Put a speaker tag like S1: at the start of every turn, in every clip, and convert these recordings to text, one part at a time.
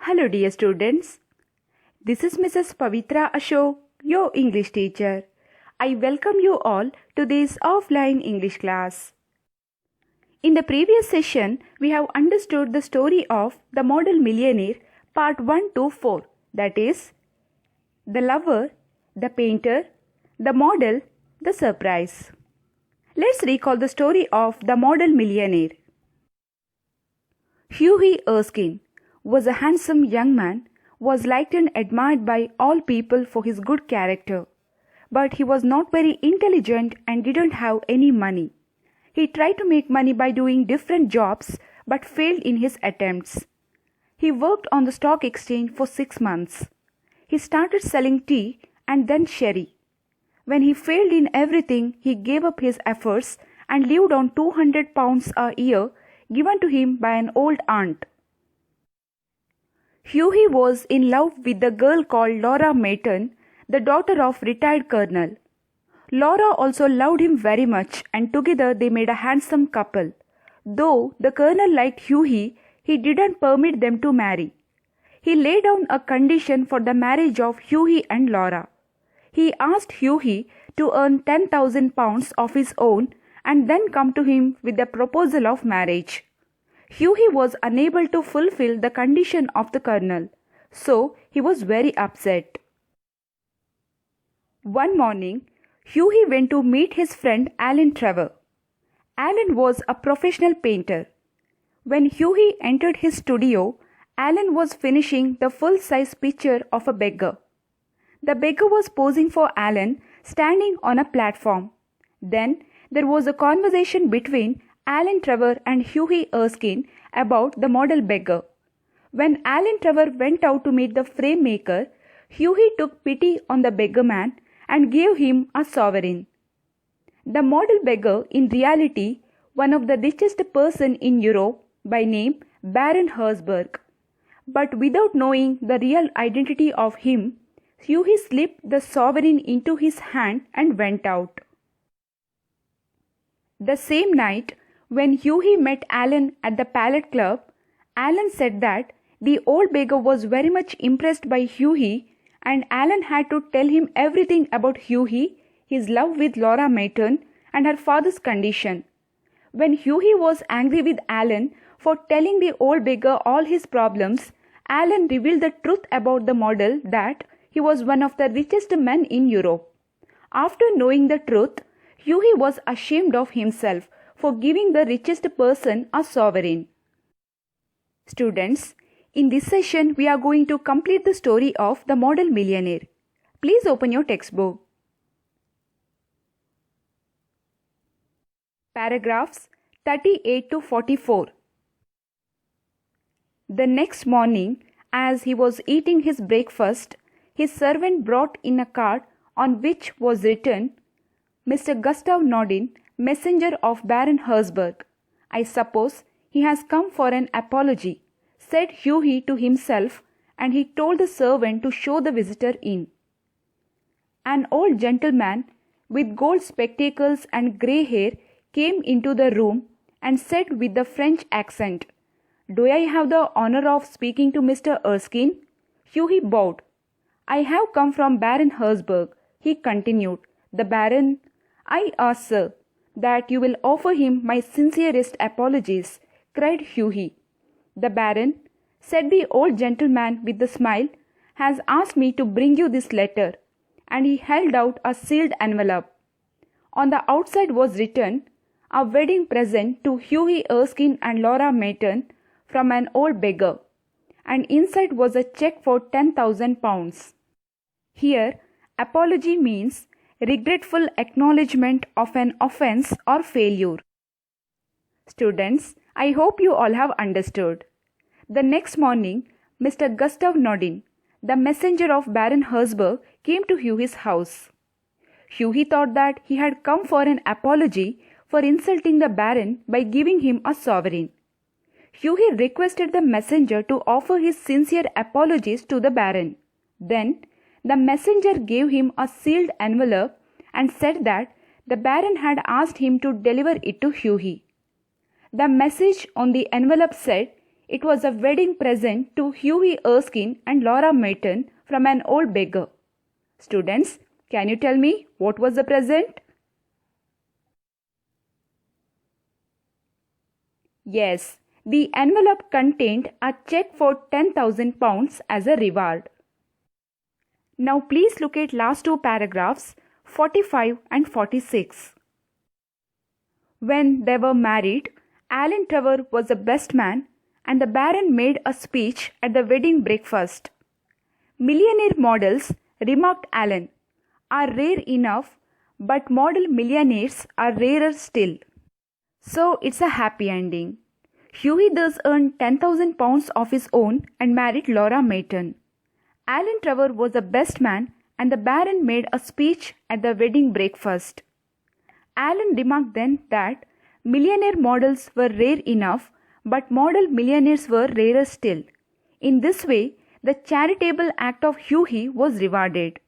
S1: Hello dear students, this is Mrs. Pavitra Ashok, your English teacher. I welcome you all to this offline English class. In the previous session, we have understood the story of The Model Millionaire part 1 to 4, that is, the lover, the painter, the model, the surprise. Let's recall the story of The Model Millionaire. Hughie Erskine was a handsome young man, was liked and admired by all people for his good character. But he was not very intelligent and didn't have any money. He tried to make money by doing different jobs but failed in his attempts. He worked on the stock exchange for 6 months. He started selling tea and then sherry. When he failed in everything, he gave up his efforts and lived on £200 a year given to him by an old aunt. Hughie was in love with a girl called Laura Mayton, the daughter of retired colonel. Laura also loved him very much and together they made a handsome couple. Though the colonel liked Hughie, he didn't permit them to marry. He laid down a condition for the marriage of Hughie and Laura. He asked Hughie to earn £10,000 of his own and then come to him with the proposal of marriage. Hughie was unable to fulfill the condition of the colonel, so he was very upset. One morning, Hughie went to meet his friend Alan Trevor. Alan was a professional painter. When Hughie entered his studio, Alan was finishing the full-size picture of a beggar. The beggar was posing for Alan, standing on a platform. Then there was a conversation between Alan Trevor and Hughie Erskine about the model beggar. When Alan Trevor went out to meet the frame maker, Hughie took pity on the beggar man and gave him a sovereign. The model beggar, in reality, one of the richest person in Europe by name Baron Herzberg. But without knowing the real identity of him, Hughie slipped the sovereign into his hand and went out. The same night, when Hughie met Alan at the Palette Club, Alan said that the old beggar was very much impressed by Hughie and Alan had to tell him everything about Hughie, his love with Laura Mayton and her father's condition. When Hughie was angry with Alan for telling the old beggar all his problems, Alan revealed the truth about the model that he was one of the richest men in Europe. After knowing the truth, Hughie was ashamed of himself for giving the richest person a sovereign. Students, in this session we are going to complete the story of The Model Millionaire. Please open your textbook. Paragraphs 38 to 44. The next morning, as he was eating his breakfast, his servant brought in a card on which was written, Mr. Gustav Nordin, messenger of Baron Herzberg. I suppose he has come for an apology, said Hughie to himself, and he told the servant to show the visitor in. An old gentleman with gold spectacles and grey hair came into the room and said with a French accent, Do I have the honor of speaking to Mr. Erskine? Hughie bowed. I have come from Baron Herzberg, he continued. The Baron, I ask, sir, that you will offer him my sincerest apologies, cried Hughie. The Baron, said the old gentleman with a smile, has asked me to bring you this letter, and he held out a sealed envelope. On the outside was written, a wedding present to Hughie Erskine and Laura Mayton from an old beggar, and inside was a cheque for £10,000. Here, apology means regretful acknowledgement of an offense or failure. Students, I hope you all have understood. The next morning, Mr. Gustav Nordin, the messenger of Baron Herzberg, came to Hughie's house. Hughie thought that he had come for an apology for insulting the Baron by giving him a sovereign. Hughie requested the messenger to offer his sincere apologies to the Baron. Then, the messenger gave him a sealed envelope and said that the Baron had asked him to deliver it to Hughie. The message on the envelope said it was a wedding present to Hughie Erskine and Laura Merton from an old beggar. Students, can you tell me what was the present? Yes, the envelope contained a cheque for £10,000 as a reward. Now please look at last two paragraphs, 45 and 46. When they were married, Alan Trevor was the best man and the Baron made a speech at the wedding breakfast. Millionaire models, remarked Alan, are rare enough, but model millionaires are rarer still. So it's a happy ending. Hughie thus earned £10,000 of his own and married Laura Merton. Alan Trevor was the best man and the Baron made a speech at the wedding breakfast. Alan remarked then that millionaire models were rare enough, but model millionaires were rarer still. In this way, the charitable act of Hughie was rewarded.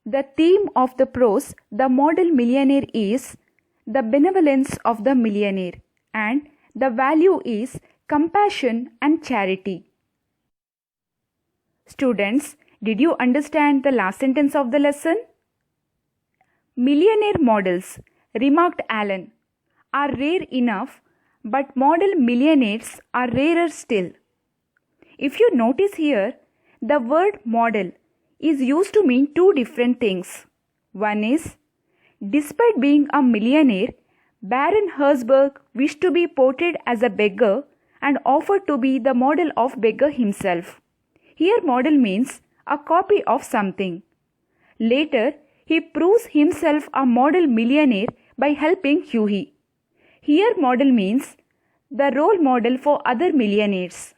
S1: The theme of the prose, The Model Millionaire, is the benevolence of the millionaire, and the value is compassion and charity. Students, did you understand the last sentence of the lesson? Millionaire models, remarked Alan, are rare enough, but model millionaires are rarer still. If you notice here, the word model is used to mean two different things. One is, despite being a millionaire, Baron Herzberg wished to be portrayed as a beggar and offered to be the model of beggar himself. Here model means a copy of something. Later, he proves himself a model millionaire by helping Hughie. Here model means the role model for other millionaires.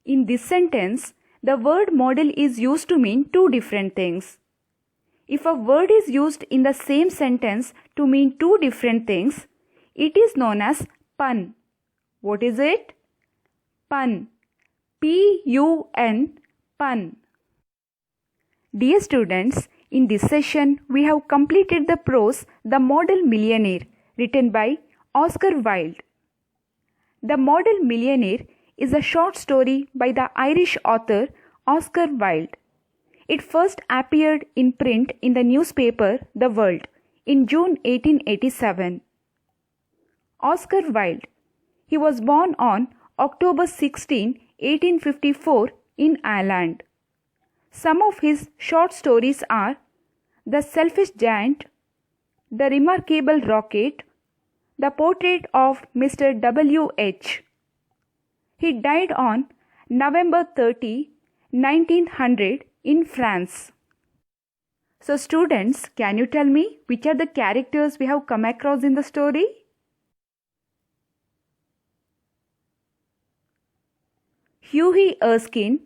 S1: In this sentence, the word model is used to mean two different things. If a word is used in the same sentence to mean two different things, it is known as pun. What is it? Pun. P-U-N, pun. Dear students, in this session we have completed the prose The Model Millionaire, written by Oscar Wilde. The Model Millionaire is a short story by the Irish author Oscar Wilde. It first appeared in print in the newspaper The World in June 1887. Oscar Wilde. He was born on October 16, 1854 in Ireland. Some of his short stories are The Selfish Giant, The Remarkable Rocket, The Portrait of Mr. W.H. He died on November 30, 1900 in France. So students, can you tell me which are the characters we have come across in the story? Hughie Erskine,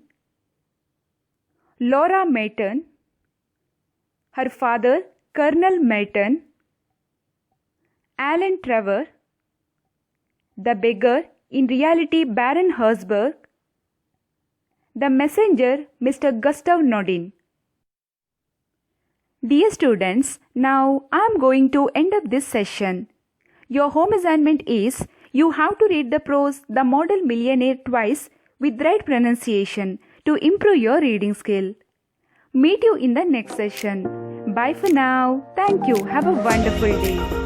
S1: Laura Merton, her father Colonel Merton, Alan Trevor, the beggar, in reality Baron Herzberg, the messenger Mr. Gustav Nordin. Dear students, now I am going to end up this session. Your home assignment is you have to read the prose The Model Millionaire twice with right pronunciation to improve your reading skill. Meet you in the next session. Bye for now. Thank you. Have a wonderful day.